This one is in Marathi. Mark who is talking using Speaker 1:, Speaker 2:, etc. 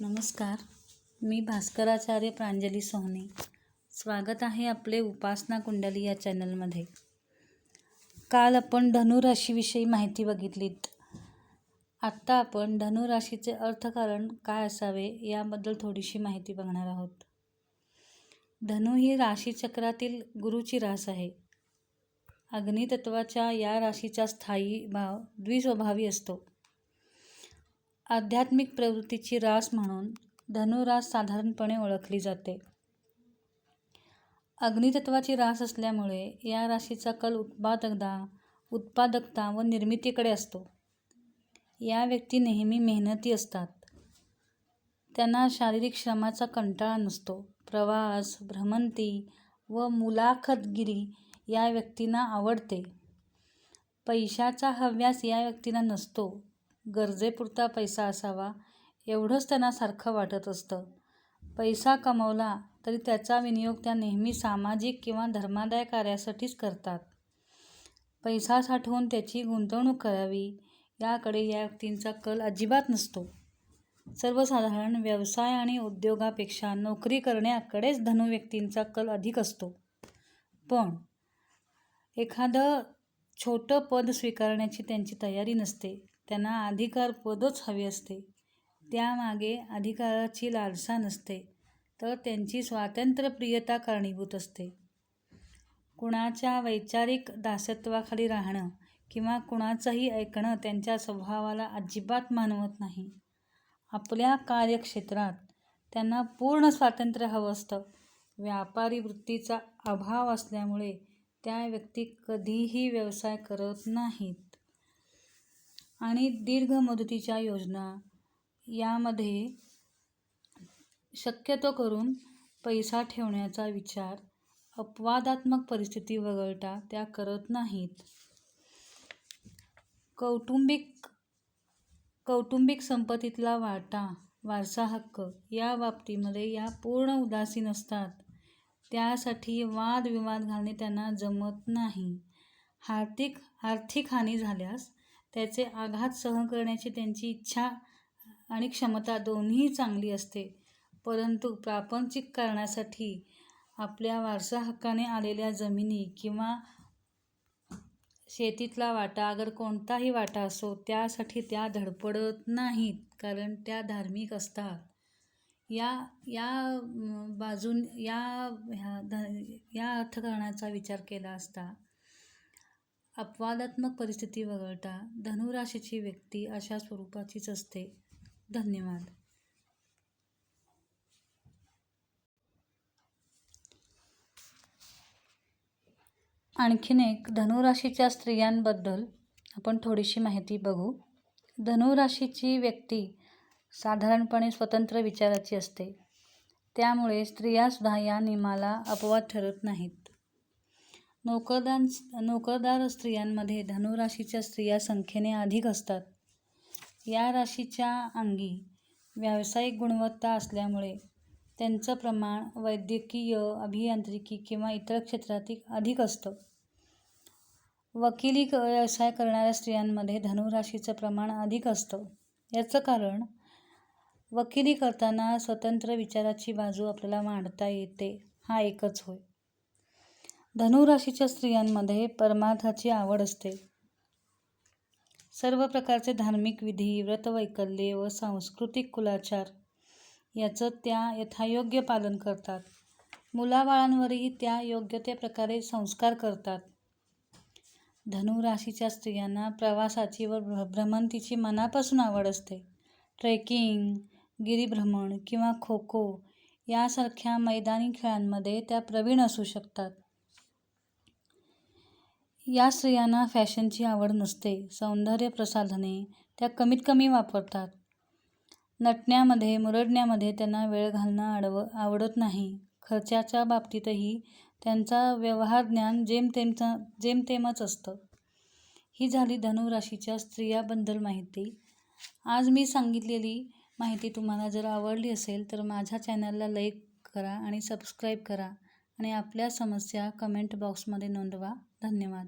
Speaker 1: नमस्कार, मी भास्कराचार्य प्रांजली सोहनी. स्वागत आहे आपले उपासना कुंडली या चॅनलमध्ये. काल आपण धनुराशीविषयी माहिती बघितलीत. आत्ता आपण धनुराशीचे अर्थकारण काय असावे याबद्दल थोडीशी माहिती बघणार आहोत. धनु ही राशीचक्रातील गुरुची रास आहे. अग्नितत्वाच्या या राशीचा स्थायी भाव द्विस्वभावी असतो. आध्यात्मिक प्रवृत्तीची रास म्हणून धनुरास साधारणपणे ओळखली जाते. अग्नितत्वाची रास असल्यामुळे या राशीचा कल उत्पादकता व निर्मितीकडे असतो. या व्यक्ती नेहमी मेहनती असतात. त्यांना शारीरिक श्रमाचा कंटाळा नसतो. प्रवास, भ्रमंती व मुलाखतगिरी या व्यक्तींना आवडते. पैशाचा हव्यास या व्यक्तींना नसतो. गरजेपुरता पैसा असावा एवढंच त्यांना सारखं वाटत असतं. पैसा कमवला तरी त्याचा विनियोग त्या नेहमी सामाजिक किंवा धर्मादाय कार्यासाठीच करतात. पैसा साठवून त्याची गुंतवणूक करावी याकडे या व्यक्तींचा कल अजिबात नसतो. सर्वसाधारण व्यवसाय आणि उद्योगापेक्षा नोकरी करण्याकडेच धनु व्यक्तींचा कल अधिक असतो. पण एखादं छोटं पद स्वीकारण्याची त्यांची तयारी नसते. त्यांना अधिकारपदच हवे असते. त्यामागे अधिकाराची लालसा नसते, तर त्यांची स्वातंत्र्यप्रियता कारणीभूत असते. कुणाच्या वैचारिक दासत्वाखाली राहणं किंवा कुणाचंही ऐकणं त्यांच्या स्वभावाला अजिबात मानवत नाही. आपल्या कार्यक्षेत्रात त्यांना पूर्ण स्वातंत्र्य हवं असतं. व्यापारी वृत्तीचा अभाव असल्यामुळे त्या व्यक्ती कधीही व्यवसाय करत नाहीत. आणि दीर्घ मुदतीच्या योजना यामध्ये शक्यतो करून पैसा ठेवण्याचा विचार अपवादात्मक परिस्थिती वगळता त्या करत नाहीत. कौटुंबिक संपत्तीतला वाटा, वारसा हक्क या बाबतीमध्ये या पूर्ण उदासीन असतात. त्यासाठी वादविवाद घालणे त्यांना जमत नाही. आर्थिक हानी झाल्यास त्याचे आघात सहन करण्याची त्यांची इच्छा आणि क्षमता दोन्ही चांगली असते. परंतु प्रापंचिक कारणासाठी आपल्या वारसा हक्काने आलेल्या जमिनी किंवा शेतीतला वाटा, अगर कोणताही वाटा असो, त्यासाठी त्या धडपडत नाहीत, कारण त्या धार्मिक असतात. या अर्थकारणाचा विचार केला असता अपवादात्मक परिस्थिती वगळता धनुराशीची व्यक्ती अशा स्वरूपाचीच असते. धन्यवाद. आणखीन एक धनुराशीच्या स्त्रियांबद्दल आपण थोडीशी माहिती बघू. धनुराशीची व्यक्ती साधारणपणे स्वतंत्र विचाराची असते. त्यामुळे स्त्रियासुद्धा या नियमाला अपवाद ठरत नाहीत. नोकरदार स्त्रियांमध्ये धनुराशीच्या स्त्रिया संख्येने अधिक असतात. या राशीच्या अंगी व्यावसायिक गुणवत्ता असल्यामुळे त्यांचं प्रमाण वैद्यकीय, अभियांत्रिकी किंवा इतर क्षेत्रातील अधिक असतं. वकिली व्यवसाय करणाऱ्या स्त्रियांमध्ये धनुराशीचं प्रमाण अधिक असतं. याचं कारण वकिली करताना स्वतंत्र विचाराची बाजू आपल्याला मांडता येते हा एकच होय. धनुराशीच्या स्त्रियांमध्ये परमार्थाची आवड असते. सर्व प्रकारचे धार्मिक विधी, व्रतवैकल्ये व सांस्कृतिक कुलाचार याचं त्या यथायोग्य पालन करतात. मुलाबाळांवरही त्या योग्य त्या प्रकारे संस्कार करतात. धनुराशीच्या स्त्रियांना प्रवासाची व भ्रमंतीची मनापासून आवड असते. ट्रेकिंग, गिरिभ्रमण किंवा खो-खो यासारख्या मैदानी खेळांमध्ये त्या प्रवीण असू शकतात. या स्त्रियांना फॅशनची आवड नसते. सौंदर्य प्रसाधने त्या कमीत कमी वापरतात. नटण्यामध्ये, मुरडण्यामध्ये त्यांना वेळ घालणं आवडत नाही. खर्चाच्या बाबतीतही त्यांचा व्यवहार ज्ञान जेमतेमच असतं. ही झाली धनुराशीच्या स्त्रियांबद्दल माहिती. आज मी सांगितलेली माहिती तुम्हाला जर आवडली असेल तर माझ्या चॅनलला लाईक करा आणि सबस्क्राईब करा आणि आपल्या समस्या कमेंट बॉक्समध्ये नोंदवा. धन्यवाद.